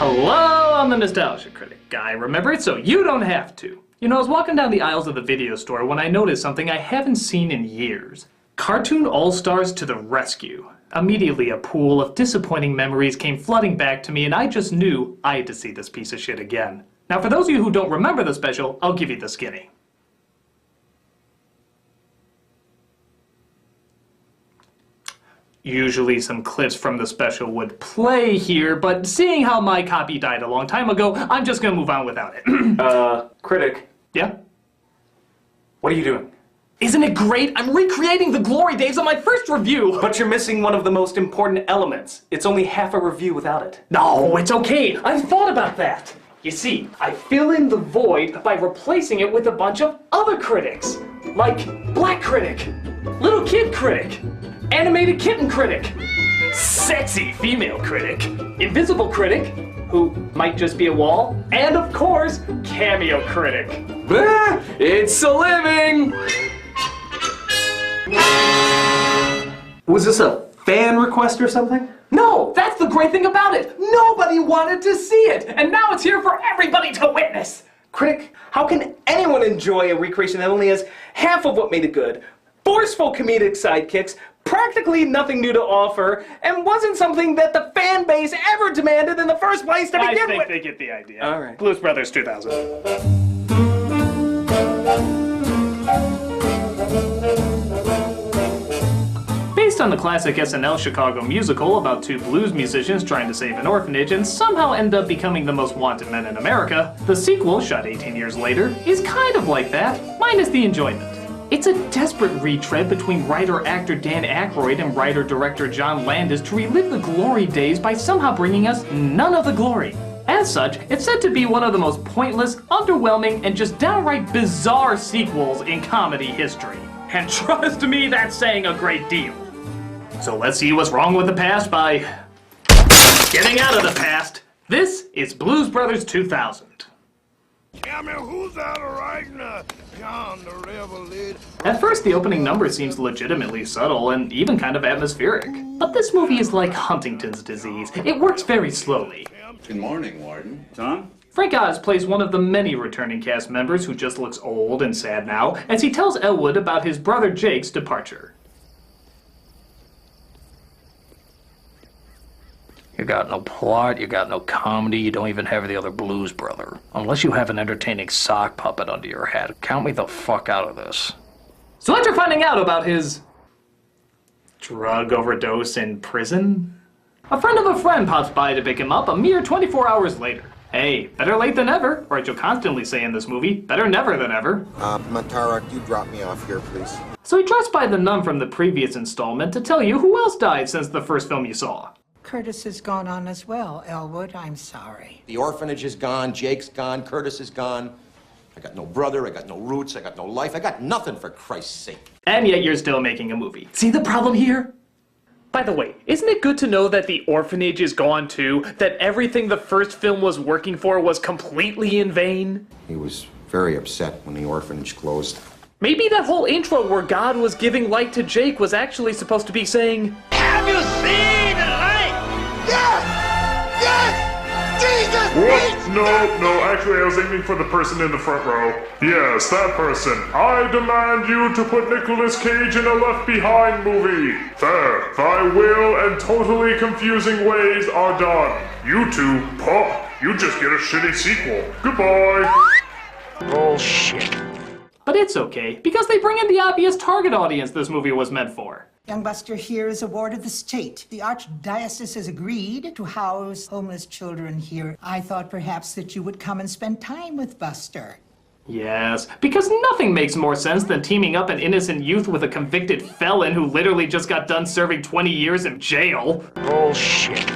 Hello, I'm the Nostalgia Critic guy. Remember it so you don't have to. You know, I was walking down the aisles of the video store when I noticed something I haven't seen in years. Cartoon All-Stars to the rescue. Immediately a pool of disappointing memories came flooding back to me and I just knew I had to see this piece of shit again. Now for those of you who don't remember the special, I'll give you the skinny. Usually some clips from the special would play here, but seeing how my copy died a long time ago, I'm just gonna move on without it. Critic. Yeah? What are you doing? Isn't it great? I'm recreating the glory days of my first review! But you're missing one of the most important elements. It's only half a review without it. No, it's okay. I've thought about that. You see, I fill in the void by replacing it with a bunch of other critics. Like Black Critic, Little Kid Critic, Animated Kitten Critic, Sexy Female Critic, Invisible Critic, who might just be a wall, and of course, Cameo Critic. It's a living! Was this a fan request or something? No, that's the great thing about it. Nobody wanted to see it, and now it's here for everybody to witness. Critic, how can anyone enjoy a recreation that only has half of what made it good? Forceful comedic sidekicks, practically nothing new to offer, and wasn't something that the fan base ever demanded in the first place to begin with. I think they get the idea. All right. Blues Brothers 2000. Based on the classic SNL Chicago musical about two blues musicians trying to save an orphanage and somehow end up becoming the most wanted men in America, the sequel, shot 18 years later, is kind of like that, minus the enjoyment. It's a desperate retread between writer-actor Dan Aykroyd and writer-director John Landis to relive the glory days by somehow bringing us none of the glory. As such, it's said to be one of the most pointless, underwhelming, and just downright bizarre sequels in comedy history. And trust me, that's saying a great deal. So let's see what's wrong with the past by getting out of the past. This is Blues Brothers 2000. Tell me who's out right now, John the Revelator. At first, the opening number seems legitimately subtle and even kind of atmospheric. But this movie is like Huntington's disease. It works very slowly. Good morning, Warden. Tom? Frank Oz plays one of the many returning cast members who just looks old and sad now, as he tells Elwood about his brother Jake's departure. You got no plot, you got no comedy, you don't even have the other blues brother. Unless you have an entertaining sock puppet under your hat, count me the fuck out of this. So after finding out about his drug overdose in prison, a friend of a friend pops by to pick him up a mere 24 hours later. Hey, better late than never, or as you'll constantly say in this movie, better never than ever. Matara, you drop me off here, please. So he drops by the nun from the previous installment to tell you who else died since the first film you saw. Curtis has gone on as well, Elwood. I'm sorry. The orphanage is gone, Jake's gone, Curtis is gone. I got no brother, I got no roots, I got no life, I got nothing for Christ's sake. And yet you're still making a movie. See the problem here? By the way, isn't it good to know that the orphanage is gone too? That everything the first film was working for was completely in vain? He was very upset when the orphanage closed. Maybe that whole intro where God was giving light to Jake was actually supposed to be saying, Have you seen the light? Yes! Yes! Jesus! What? No, actually I was aiming for the person in the front row. Yes, that person. I demand you to put Nicolas Cage in a Left Behind movie. There, thy will and totally confusing ways are done. You two, you just get a shitty sequel. Goodbye. Bullshit. but it's okay, because they bring in the obvious target audience this movie was meant for. Young Buster here is a ward of the state. The Archdiocese has agreed to house homeless children here. I thought perhaps that you would come and spend time with Buster. Yes, because nothing makes more sense than teaming up an innocent youth with a convicted felon who literally just got done serving 20 years in jail. Bullshit.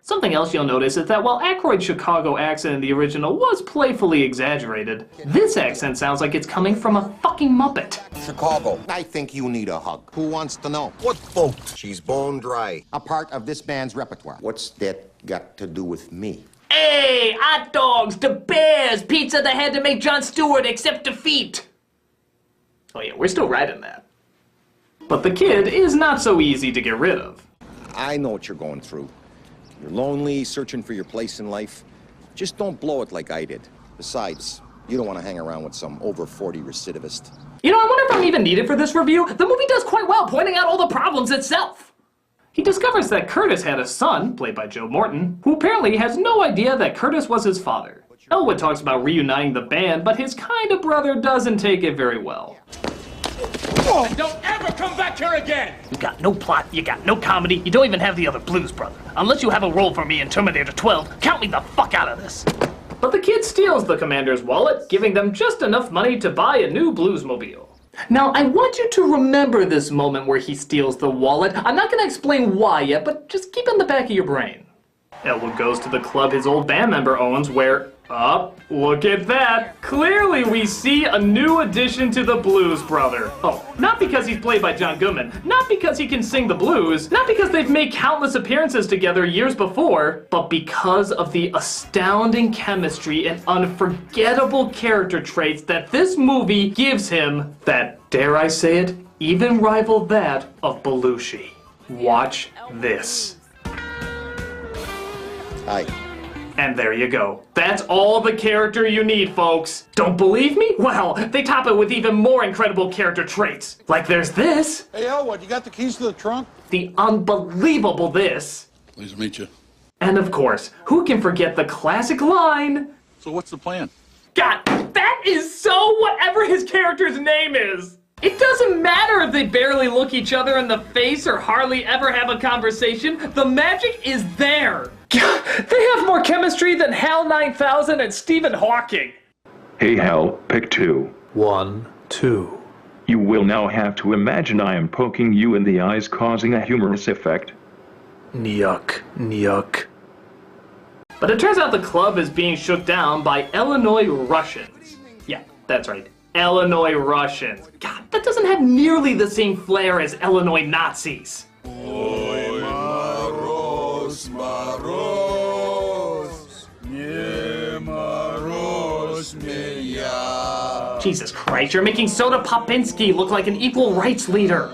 Something else you'll notice is that while Aykroyd's Chicago accent in the original was playfully exaggerated, this accent sounds like it's coming from a fucking Muppet. Chicago, I think you need a hug. Who wants to know? What boat? She's bone dry. A part of this band's repertoire. What's that got to do with me? Hey, hot dogs, the Bears, pizza that had to make Jon Stewart accept defeat. Oh yeah, we're still riding that. But the kid is not so easy to get rid of. I know what you're going through. You're lonely, searching for your place in life. Just don't blow it like I did. Besides, you don't want to hang around with some over 40 recidivist. You know, I wonder if I'm even needed for this review. The movie does quite well pointing out all the problems itself. He discovers that Curtis had a son, played by Joe Morton, who apparently has no idea that Curtis was his father. Elwood talks about reuniting the band, but his kind of brother doesn't take it very well. Don't ever come back here again! You got no plot, you got no comedy, you don't even have the other Blues Brother. Unless you have a role for me in Terminator 12, count me the fuck out of this. But the kid steals the commander's wallet, giving them just enough money to buy a new Bluesmobile. Now, I want you to remember this moment where he steals the wallet. I'm not going to explain why yet, but just keep it in the back of your brain. Elwood goes to the club his old band member owns where, look at that! Clearly we see a new addition to the Blues Brother. Oh, not because he's played by John Goodman, not because he can sing the blues, not because they've made countless appearances together years before, but because of the astounding chemistry and unforgettable character traits that this movie gives him that, dare I say it, even rival that of Belushi. Watch this. Hi. And there you go. That's all the character you need, folks. Don't believe me? Well, they top it with even more incredible character traits. Like there's this. Hey, Elwood, you got the keys to the trunk? The unbelievable this. Pleased to meet you. And of course, who can forget the classic line? So what's the plan? God, that is so whatever his character's name is. It doesn't matter if they barely look each other in the face or hardly ever have a conversation. The magic is there. God, they have more chemistry than HAL 9000 and Stephen Hawking. Hey Hal, pick 2. 1, 2. You will now have to imagine I am poking you in the eyes, causing a humorous effect. Nyuk, nyuk. But it turns out the club is being shook down by Illinois Russians. Yeah, that's right. Illinois Russians. God, that doesn't have nearly the same flair as Illinois Nazis. Jesus Christ, you're making Soda Popinski look like an equal rights leader.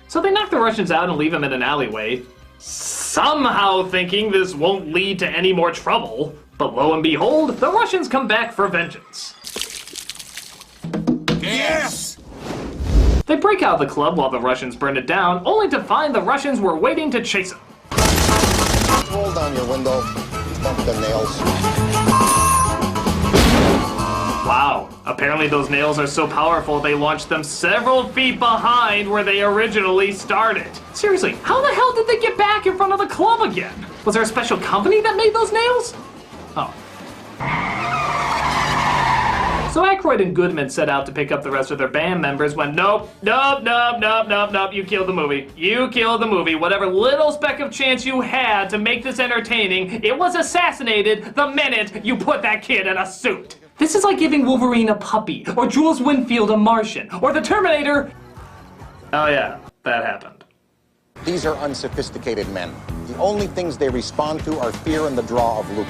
So they knock the Russians out and leave him in an alleyway, somehow thinking this won't lead to any more trouble. But lo and behold, the Russians come back for vengeance. Yes! They break out of the club while the Russians burn it down, only to find the Russians were waiting to chase them. Roll down your window. Bump the nails. Wow, apparently those nails are so powerful they launched them several feet behind where they originally started. Seriously, how the hell did they get back in front of the club again? Was there a special company that made those nails? Oh. So Aykroyd and Goodman set out to pick up the rest of their band members when nope, you killed the movie. You killed the movie. Whatever little speck of chance you had to make this entertaining, it was assassinated the minute you put that kid in a suit. This is like giving Wolverine a puppy, or Jules Winfield a Martian, or the Terminator. Oh yeah, that happened. These are unsophisticated men. The only things they respond to are fear and the draw of lucre.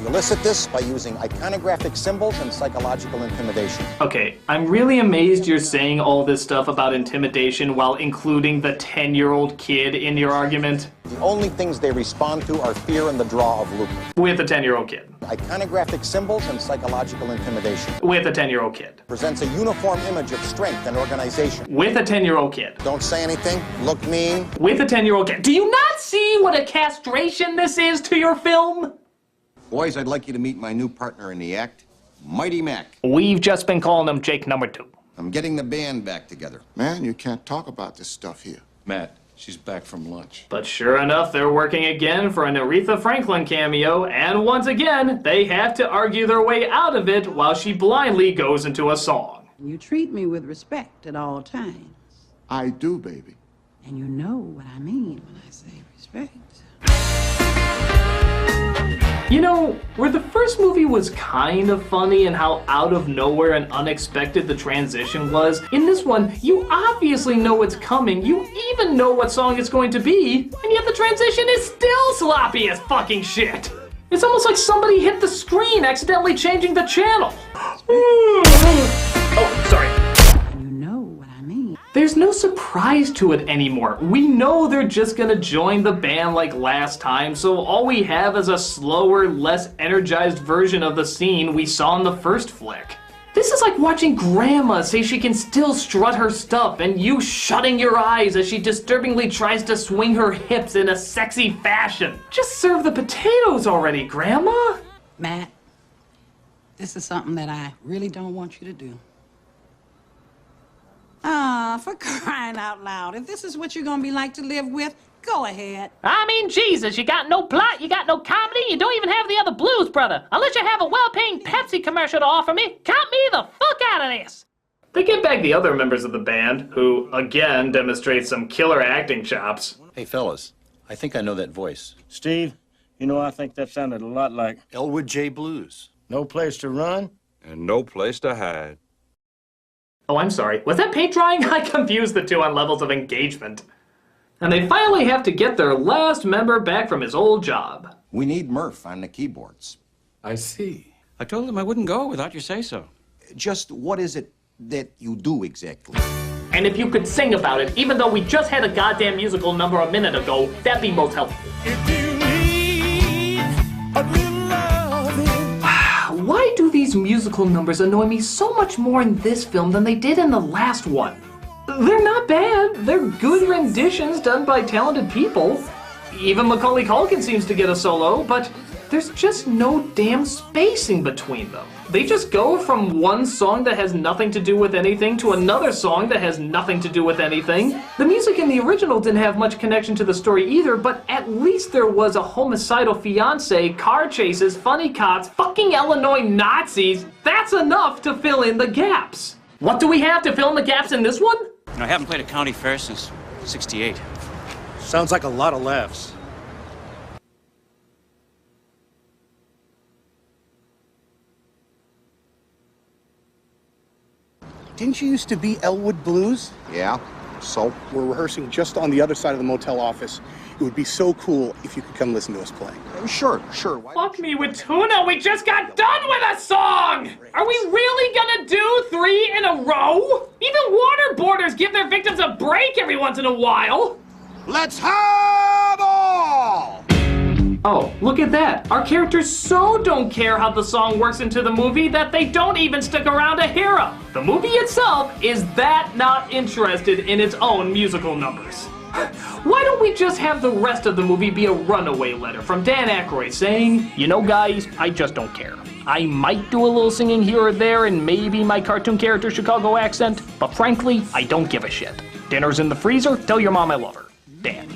We elicit this by using iconographic symbols and psychological intimidation. Okay, I'm really amazed you're saying all this stuff about intimidation while including the 10-year-old kid in your argument. The only things they respond to are fear and the draw of lucre. With a 10-year-old kid. Iconographic symbols and psychological intimidation. With a 10-year-old kid. Presents a uniform image of strength and organization. With a 10-year-old kid. Don't say anything, look mean. With a 10-year-old kid. Do you not see what a castration this is to your film? Boys, I'd like you to meet my new partner in the act, Mighty Mac. We've just been calling him Jake number 2. I'm getting the band back together. Man, you can't talk about this stuff here. Matt, she's back from lunch. But sure enough, they're working again for an Aretha Franklin cameo, and once again, they have to argue their way out of it while she blindly goes into a song. You treat me with respect at all times. I do, baby. And you know what I mean when I say respect. You know, where the first movie was kind of funny and how out of nowhere and unexpected the transition was, in this one, you obviously know it's coming, you even know what song it's going to be, and yet the transition is still sloppy as fucking shit. It's almost like somebody hit the screen accidentally changing the channel. Oh, sorry. You know what I mean. There's no surprise to it anymore. We know they're just gonna join the band like last time, so all we have is a slower, less energized version of the scene we saw in the first flick. This is like watching Grandma say she can still strut her stuff and you shutting your eyes as she disturbingly tries to swing her hips in a sexy fashion. Just serve the potatoes already, Grandma! Matt, this is something that I really don't want you to do. Ah, for crying out loud. If this is what you're gonna be like to live with, go ahead. I mean, Jesus, you got no plot, you got no comedy, you don't even have the other Blues Brother. Unless you have a well-paying Pepsi commercial to offer me, count me the fuck out of this. They get back the other members of the band, who, again, demonstrate some killer acting chops. Hey, fellas, I think I know that voice. Steve, you know, I think that sounded a lot like Elwood J. Blues. No place to run and no place to hide. Oh, I'm sorry. Was that paint drying? I confused the two on levels of engagement. And they finally have to get their last member back from his old job. We need Murph on the keyboards. I see. I told him I wouldn't go without your say-so. Just what is it that you do exactly? And if you could sing about it, even though we just had a goddamn musical number a minute ago, that'd be most helpful. Why do these musical numbers annoy me so much more in this film than they did in the last one? They're not bad. They're good renditions done by talented people. Even Macaulay Culkin seems to get a solo, but there's just no damn spacing between them. They just go from one song that has nothing to do with anything to another song that has nothing to do with anything. The music in the original didn't have much connection to the story either, but at least there was a homicidal fiance, car chases, funny cops, fucking Illinois Nazis. That's enough to fill in the gaps. What do we have to fill in the gaps in this one? I haven't played a county fair since '68. Sounds like a lot of laughs. Didn't you used to be Elwood Blues? Yeah, so? We're rehearsing just on the other side of the motel office. It would be so cool if you could come listen to us play. Sure. Fuck me with tuna, we just got done with a song! Are we really gonna do 3 in a row? Even waterboarders give their victims a break every once in a while. Let's have all! Oh, look at that. Our characters so don't care how the song works into the movie that they don't even stick around to hear them. The movie itself is that not interested in its own musical numbers. Why don't we just have the rest of the movie be a runaway letter from Dan Aykroyd saying, You know, guys, I just don't care. I might do a little singing here or there and maybe my cartoon character Chicago accent, but frankly, I don't give a shit. Dinner's in the freezer, tell your mom I love her. Dan.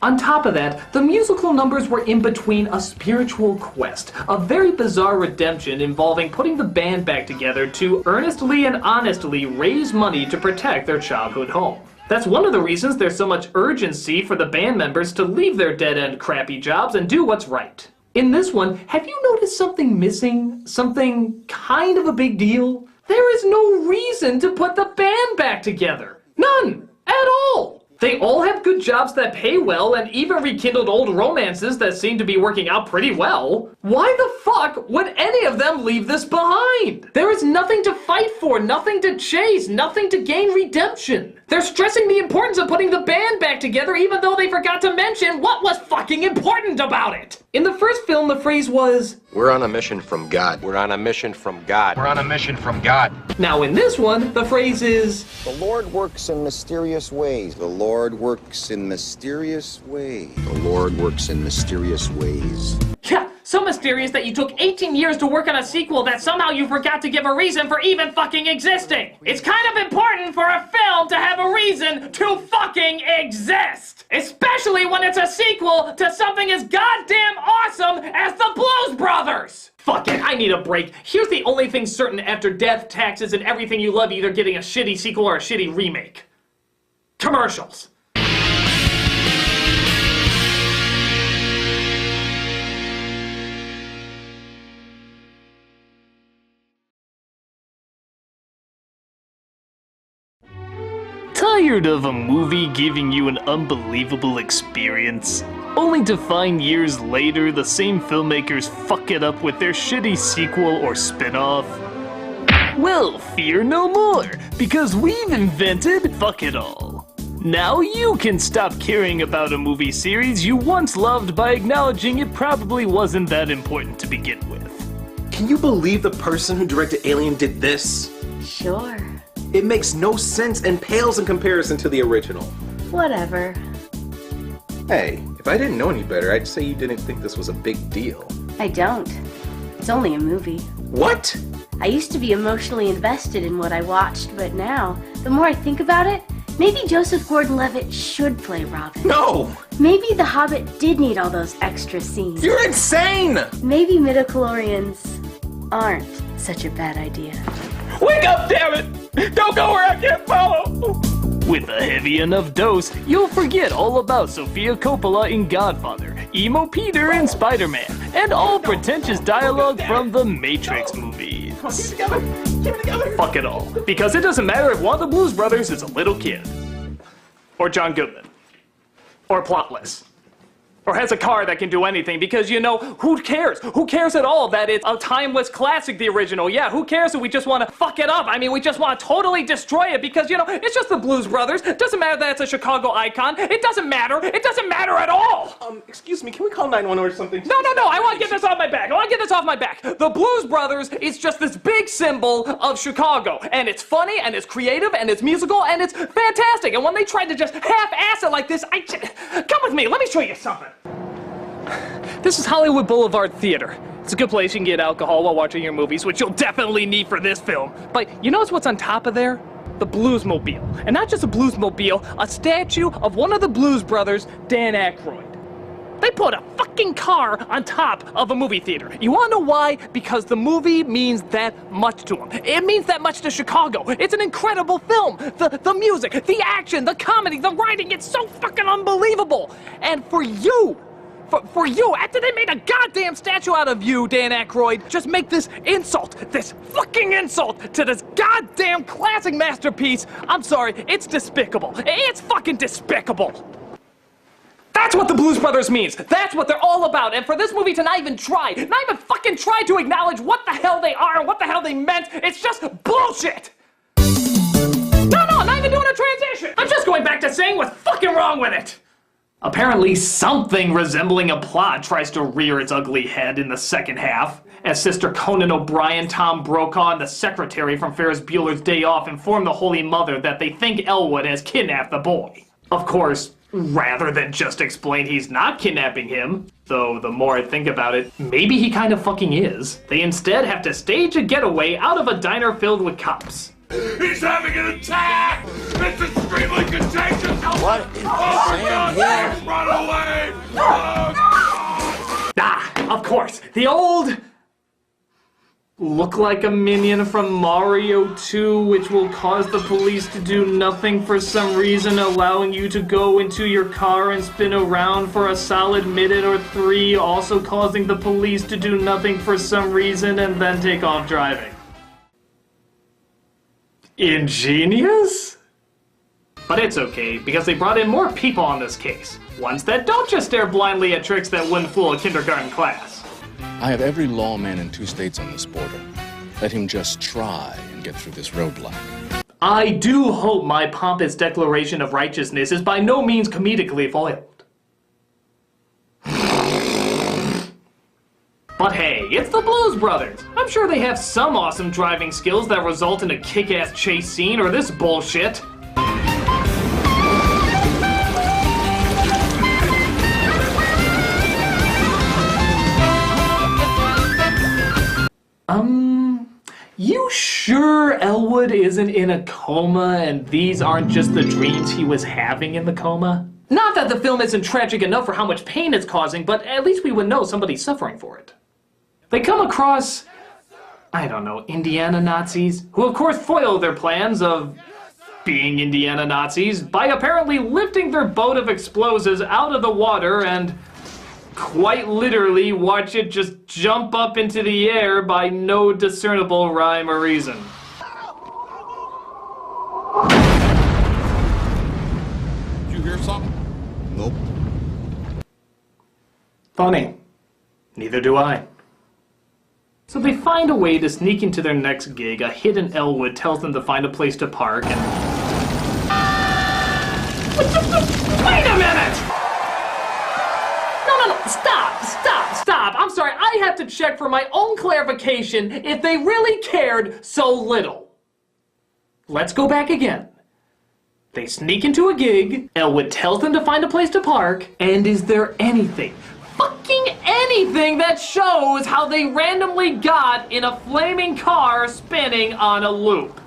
On top of that, the musical numbers were in between a spiritual quest, a very bizarre redemption involving putting the band back together to earnestly and honestly raise money to protect their childhood home. That's one of the reasons there's so much urgency for the band members to leave their dead-end crappy jobs and do what's right. In this one, have you noticed something missing? Something kind of a big deal? There is no reason to put the band back together. None! At all! They all have good jobs that pay well and even rekindled old romances that seem to be working out pretty well. Why the fuck would any of them leave this behind? There is nothing to fight for, nothing to chase, nothing to gain redemption. They're stressing the importance of putting the band back together even though they forgot to mention what was fucking important about it. In the first film, the phrase was, We're on a mission from God. We're on a mission from God. We're on a mission from God. Now in this one, the phrase is, The Lord works in mysterious ways. The Lord works in mysterious ways. The Lord works in mysterious ways. Yeah, so mysterious that you took 18 years to work on a sequel that somehow you forgot to give a reason for even fucking existing. It's kind of important for a film to have a reason to fucking exist. Especially when it's a sequel to something as goddamn awesome as the Blues Brothers. Fuck it, I need a break. Here's the only thing certain after death, taxes, and everything you love either getting a shitty sequel or a shitty remake. Commercials. Tired of a movie giving you an unbelievable experience, only to find years later the same filmmakers fuck it up with their shitty sequel or spin-off? Well, fear no more, because we've invented Fuck It All. Now you can stop caring about a movie series you once loved by acknowledging it probably wasn't that important to begin with. Can you believe the person who directed Alien did this? Sure. It makes no sense and pales in comparison to the original. Whatever. Hey, if I didn't know any better, I'd say you didn't think this was a big deal. I don't. It's only a movie. What? I used to be emotionally invested in what I watched, but now, the more I think about it, maybe Joseph Gordon-Levitt should play Robin. No! Maybe The Hobbit did need all those extra scenes. You're insane! Maybe midichlorians aren't such a bad idea. Wake up, damn it! Don't go where I can't follow! With a heavy enough dose, you'll forget all about Sofia Coppola in Godfather, Emo Peter in Spider-Man, and all pretentious dialogue from the Matrix movies. Fuck it all. Because it doesn't matter if one of the Blues Brothers is a little kid. Or John Goodman. Or plotless. Or has a car that can do anything, because, you know, who cares? Who cares at all that it's a timeless classic, the original? Yeah, who cares that we just want to fuck it up? I mean, we just want to totally destroy it because, you know, it's just the Blues Brothers. It doesn't matter that it's a Chicago icon. It doesn't matter. It doesn't matter at all. Excuse me, can we call 911 or something? No, I want to get this off my back. I want to get this off my back. The Blues Brothers is just this big symbol of Chicago, and it's funny, and it's creative, and it's musical, and it's fantastic. And when they tried to just half-ass it like this, come with me. Let me show you something. This is Hollywood Boulevard Theater. It's a good place you can get alcohol while watching your movies, which you'll definitely need for this film. But you notice what's on top of there? The Bluesmobile. And not just a Bluesmobile, a statue of one of the Blues Brothers, Dan Aykroyd. They put a fucking car on top of a movie theater. You wanna know why? Because the movie means that much to them. It means that much to Chicago. It's an incredible film. The music, the action, the comedy, the writing, it's so fucking unbelievable. And for you, for you, after they made a goddamn statue out of you, Dan Aykroyd, just make this insult, this fucking insult to this goddamn classic masterpiece. I'm sorry, it's despicable. It's fucking despicable. That's what the Blues Brothers means. That's what they're all about. And for this movie to not even fucking try to acknowledge what the hell they are and what the hell they meant, it's just bullshit. No, I'm not even doing a transition. I'm just going back to saying what's fucking wrong with it. Apparently something resembling a plot tries to rear its ugly head in the second half, as Sister Conan O'Brien, Tom Brokaw, and the secretary from Ferris Bueller's Day Off inform the Holy Mother that they think Elwood has kidnapped the boy. Of course, rather than just explain he's not kidnapping him, though the more I think about it, maybe he kind of fucking is, they instead have to stage a getaway out of a diner filled with cops. He's having an attack! It's extremely contagious! What is Sam here? Run away! Of course, the old look like a minion from Mario 2, which will cause the police to do nothing for some reason, allowing you to go into your car and spin around for a solid minute or 3, also causing the police to do nothing for some reason and then take off driving. Ingenious? But it's okay, because they brought in more people on this case. Ones that don't just stare blindly at tricks that wouldn't fool a kindergarten class. I have every lawman in 2 states on this border. Let him just try and get through this roadblock. I do hope my pompous declaration of righteousness is by no means comedically foiled. But hey, it's the Blues Brothers. I'm sure they have some awesome driving skills that result in a kick-ass chase scene or this bullshit. You sure Elwood isn't in a coma and these aren't just the dreams he was having in the coma? Not that the film isn't tragic enough for how much pain it's causing, but at least we would know somebody's suffering for it. They come across, I don't know, Indiana Nazis, who of course foil their plans of being Indiana Nazis by apparently lifting their boat of explosives out of the water and quite literally watch it just jump up into the air by no discernible rhyme or reason. Did you hear something? Nope. Funny. Neither do I. So they find a way to sneak into their next gig. A hit in Elwood tells them to find a place to park and... Wait a minute! No, stop! I'm sorry, I have to check for my own clarification if they really cared so little. Let's go back again. They sneak into a gig, Elwood tells them to find a place to park, and is there anything, fucking anything that shows how they randomly got in a flaming car spinning on a loop?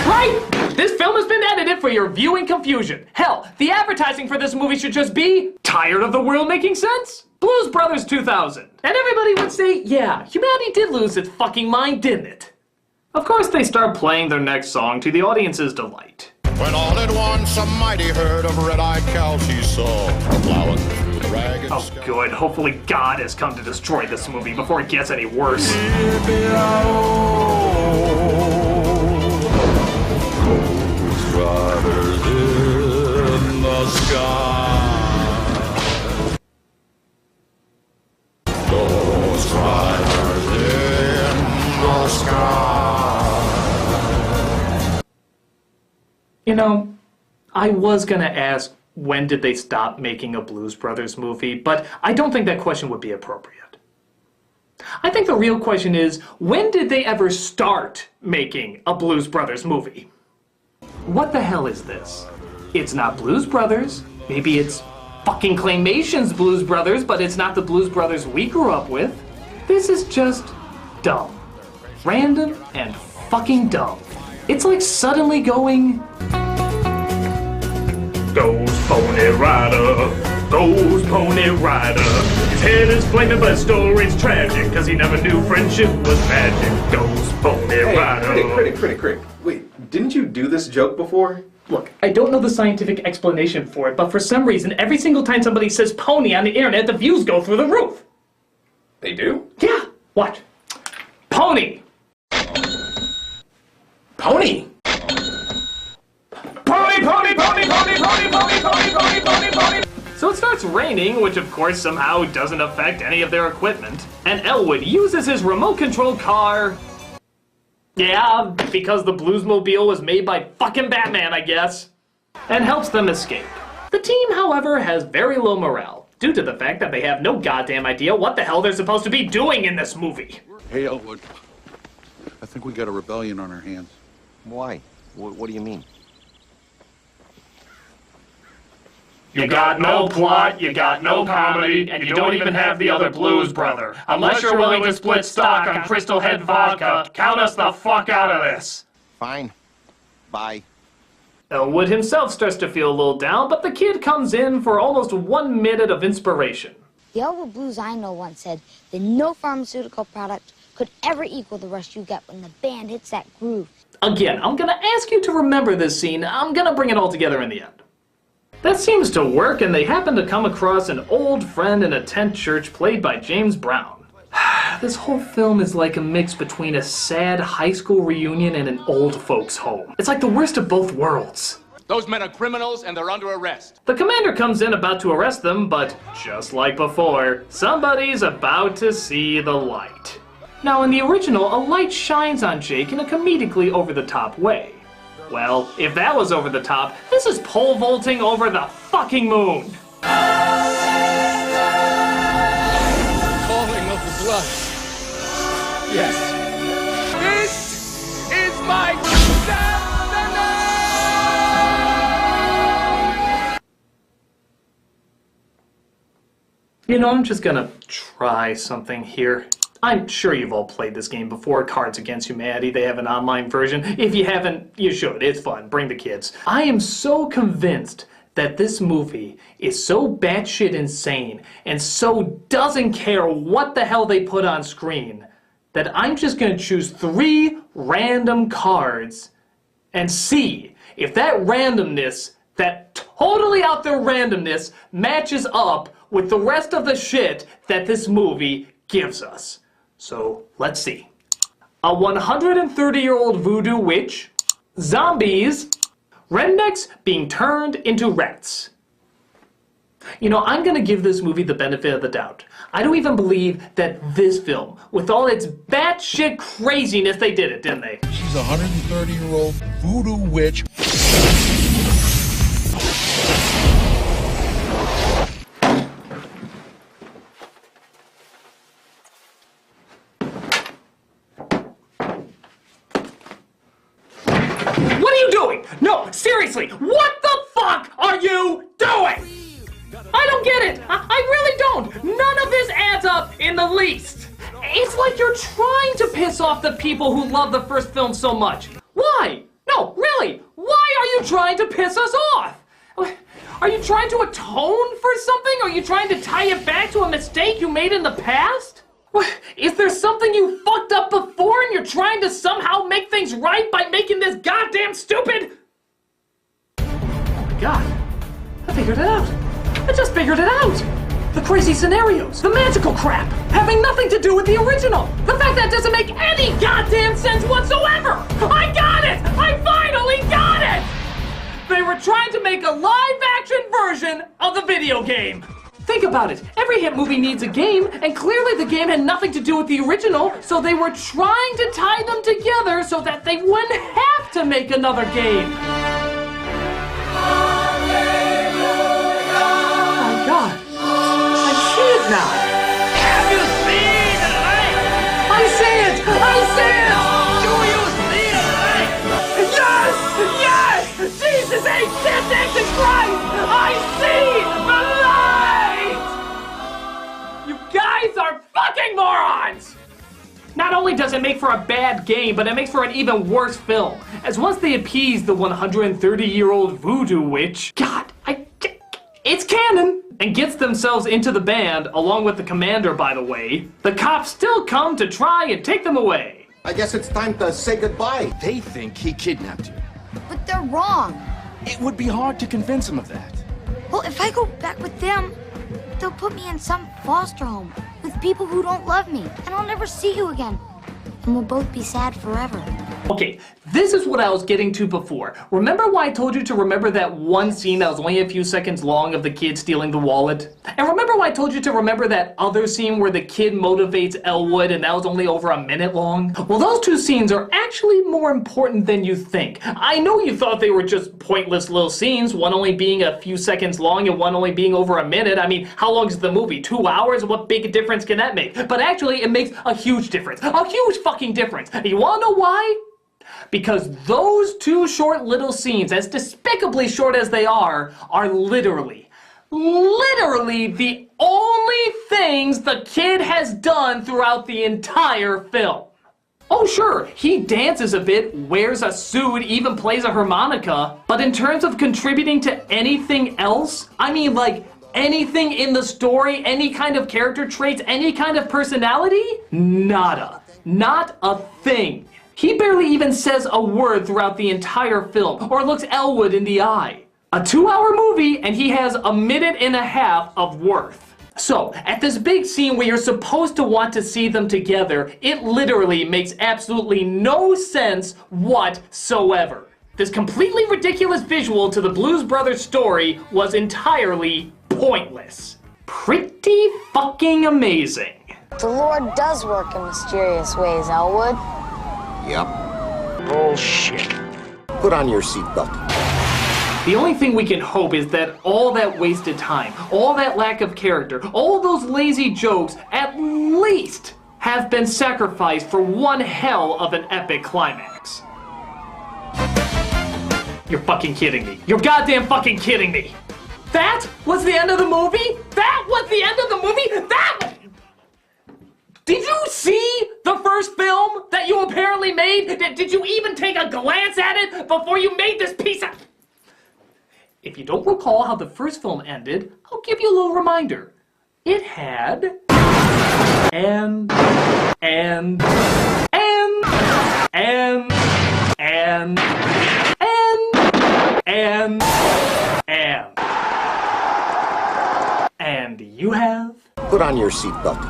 Right? This film has been edited for your viewing confusion. Hell, the advertising for this movie should just be, tired of the world making sense? Blues Brothers 2000. And everybody would say, yeah, humanity did lose its fucking mind, didn't it? Of course, they start playing their next song to the audience's delight. When all at once a mighty herd of red-eyed cows he saw, plowing through the ragged Oh, good. Hopefully God has come to destroy this movie before it gets any worse. Riders in the sky. Ghost riders in the sky. You know, I was gonna ask when did they stop making a Blues Brothers movie, but I don't think that question would be appropriate. I think the real question is, when did they ever start making a Blues Brothers movie? What the hell is this? It's not Blues Brothers. Maybe it's fucking Claymation's Blues Brothers, but it's not the Blues Brothers we grew up with. This is just dumb. Random and fucking dumb. It's like suddenly going... Goes Pony Rider, goes Pony Rider. His head is flaming, but his story's tragic, cause he never knew friendship was magic. Goes Pony Rider. Critic. Wait, didn't you do this joke before? Look, I don't know the scientific explanation for it, but for some reason, every single time somebody says pony on the internet, the views go through the roof. They do? Yeah, watch. Pony! Pony! Pony! So it starts raining, which of course somehow doesn't affect any of their equipment. And Elwood uses his remote-controlled car... Yeah, because the Bluesmobile was made by fucking Batman, I guess. And helps them escape. The team, however, has very low morale, due to the fact that they have no goddamn idea what the hell they're supposed to be doing in this movie. Hey, Elwood. I think we got a rebellion on our hands. Why? What do you mean? You got no plot, you got no comedy, and you don't even have the other Blues Brother. Unless you're willing to split stock on Crystal Head Vodka, count us the fuck out of this. Fine. Bye. Elwood himself starts to feel a little down, but the kid comes in for almost 1 minute of inspiration. The Elwood Blues I know once said that no pharmaceutical product could ever equal the rush you get when the band hits that groove. Again, I'm gonna ask you to remember this scene. I'm gonna bring it all together in the end. That seems to work, and they happen to come across an old friend in a tent church played by James Brown. This whole film is like a mix between a sad high school reunion and an old folks' home. It's like the worst of both worlds. Those men are criminals and they're under arrest. The commander comes in about to arrest them, but just like before, somebody's about to see the light. Now, in the original, a light shines on Jake in a comedically over-the-top way. Well, if that was over the top, this is pole vaulting over the fucking moon. Calling of the blood. Yes. This is my destiny! You know, I'm just gonna try something here. I'm sure you've all played this game before, Cards Against Humanity. They have an online version. If you haven't, you should. It's fun. Bring the kids. I am so convinced that this movie is so batshit insane and so doesn't care what the hell they put on screen that I'm just going to choose 3 random cards and see if that randomness, that totally out there randomness, matches up with the rest of the shit that this movie gives us. So, let's see. A 130-year-old voodoo witch, zombies, rednecks being turned into rats. You know, I'm gonna give this movie the benefit of the doubt. I don't even believe that this film, with all its batshit craziness, they did it, didn't they? She's a 130-year-old voodoo witch. What are you doing? No, seriously, what the fuck are you doing? I don't get it. I really don't. None of this adds up in the least. It's like you're trying to piss off the people who love the first film so much. Why? No, really, why are you trying to piss us off? Are you trying to atone for something? Are you trying to tie it back to a mistake you made in the past? Is there something you fucked up before and you're trying to somehow make things right by making this goddamn stupid? Oh my god, I figured it out. I just figured it out! The crazy scenarios, the magical crap, having nothing to do with the original. The fact that doesn't make any goddamn sense whatsoever! I got it! I finally got it! They were trying to make a live-action version of the video game. Think about it. Every hit movie needs a game, and clearly the game had nothing to do with the original, so they were trying to tie them together so that they wouldn't have to make another game. God, I see it now. Have you seen the light? I see it! I see it! Do you see the light? Yes! Yes! Jesus H. Jesus Christ! I see the light! You guys are fucking morons! Not only does it make for a bad game, but it makes for an even worse film. As once they appease the 130-year-old voodoo witch, God, it's canon! And gets themselves into the band, along with the commander, by the way, the cops still come to try and take them away. I guess it's time to say goodbye. They think he kidnapped you. But they're wrong. It would be hard to convince them of that. Well, if I go back with them, they'll put me in some foster home with people who don't love me, and I'll never see you again. And we'll both be sad forever. Okay, this is what I was getting to before. Remember why I told you to remember that one scene that was only a few seconds long of the kid stealing the wallet? And remember why I told you to remember that other scene where the kid motivates Elwood and that was only over a minute long? Well, those two scenes are actually more important than you think. I know you thought they were just pointless little scenes, one only being a few seconds long and one only being over a minute. I mean, how long is the movie? 2 hours? What big difference can that make? But actually, it makes a huge difference. A huge fucking difference. You wanna know why? Because those two short little scenes, as despicably short as they are literally the only things the kid has done throughout the entire film. Oh sure, he dances a bit, wears a suit, even plays a harmonica, but in terms of contributing to anything else, I mean like anything in the story, any kind of character traits, any kind of personality, nada. Not a thing. He barely even says a word throughout the entire film, or looks Elwood in the eye. A 2-hour movie, and he has a minute and a half of worth. So, at this big scene where you're supposed to want to see them together, it literally makes absolutely no sense whatsoever. This completely ridiculous visual to the Blues Brothers story was entirely pointless. Pretty fucking amazing. The Lord does work in mysterious ways, Elwood. Yep. Bullshit. Put on your seatbelt. The only thing we can hope is that all that wasted time, all that lack of character, all those lazy jokes, at least have been sacrificed for one hell of an epic climax. You're fucking kidding me. You're goddamn fucking kidding me. That was the end of the movie? That was the end of the movie? Did you see the first film that you apparently made? Did you even take a glance at it before you made this piece of... If you don't recall how the first film ended, I'll give you a little reminder. It had... And... And you have... Put on your seatbelt.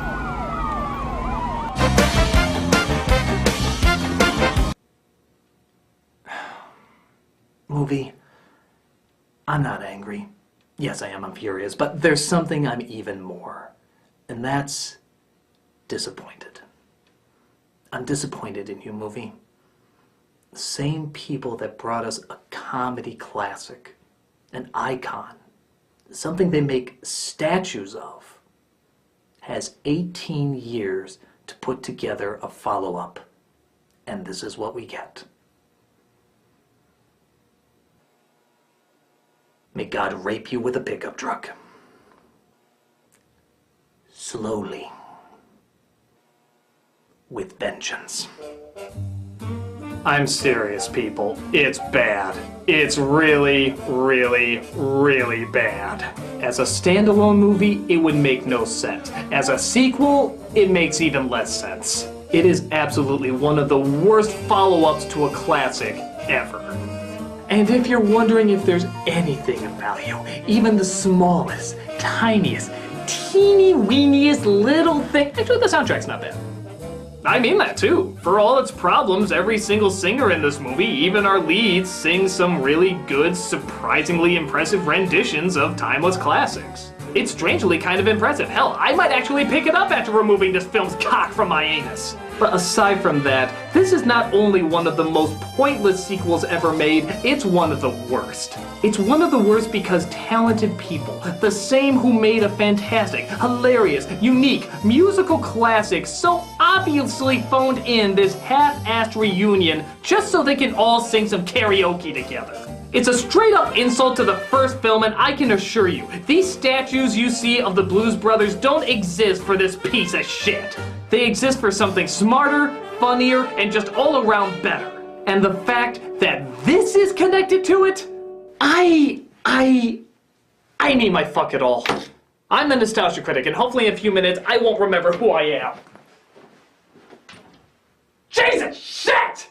Movie, I'm not angry. Yes, I am. I'm furious. But there's something I'm even more. And that's disappointed. I'm disappointed in you, movie. The same people that brought us a comedy classic, an icon, something they make statues of, has 18 years to put together a follow-up. And this is what we get. May God rape you with a pickup truck. Slowly. With vengeance. I'm serious, people. It's bad. It's really, really, really bad. As a standalone movie, it would make no sense. As a sequel, it makes even less sense. It is absolutely one of the worst follow-ups to a classic ever. And if you're wondering if there's anything of value, even the smallest, tiniest, teeny-weeniest little thing... Actually, the soundtrack's not bad. I mean that too. For all its problems, every single singer in this movie, even our leads, sing some really good, surprisingly impressive renditions of timeless classics. It's strangely kind of impressive. Hell, I might actually pick it up after removing this film's cock from my anus. But aside from that, this is not only one of the most pointless sequels ever made, it's one of the worst. It's one of the worst because talented people, the same who made a fantastic, hilarious, unique, musical classic, so obviously phoned in this half-assed reunion just so they can all sing some karaoke together. It's a straight-up insult to the first film, and I can assure you, these statues you see of the Blues Brothers don't exist for this piece of shit. They exist for something smarter, funnier, and just all around better. And the fact that this is connected to it, I need my fuck it all. I'm the Nostalgia Critic, and hopefully in a few minutes I won't remember who I am. Jesus shit!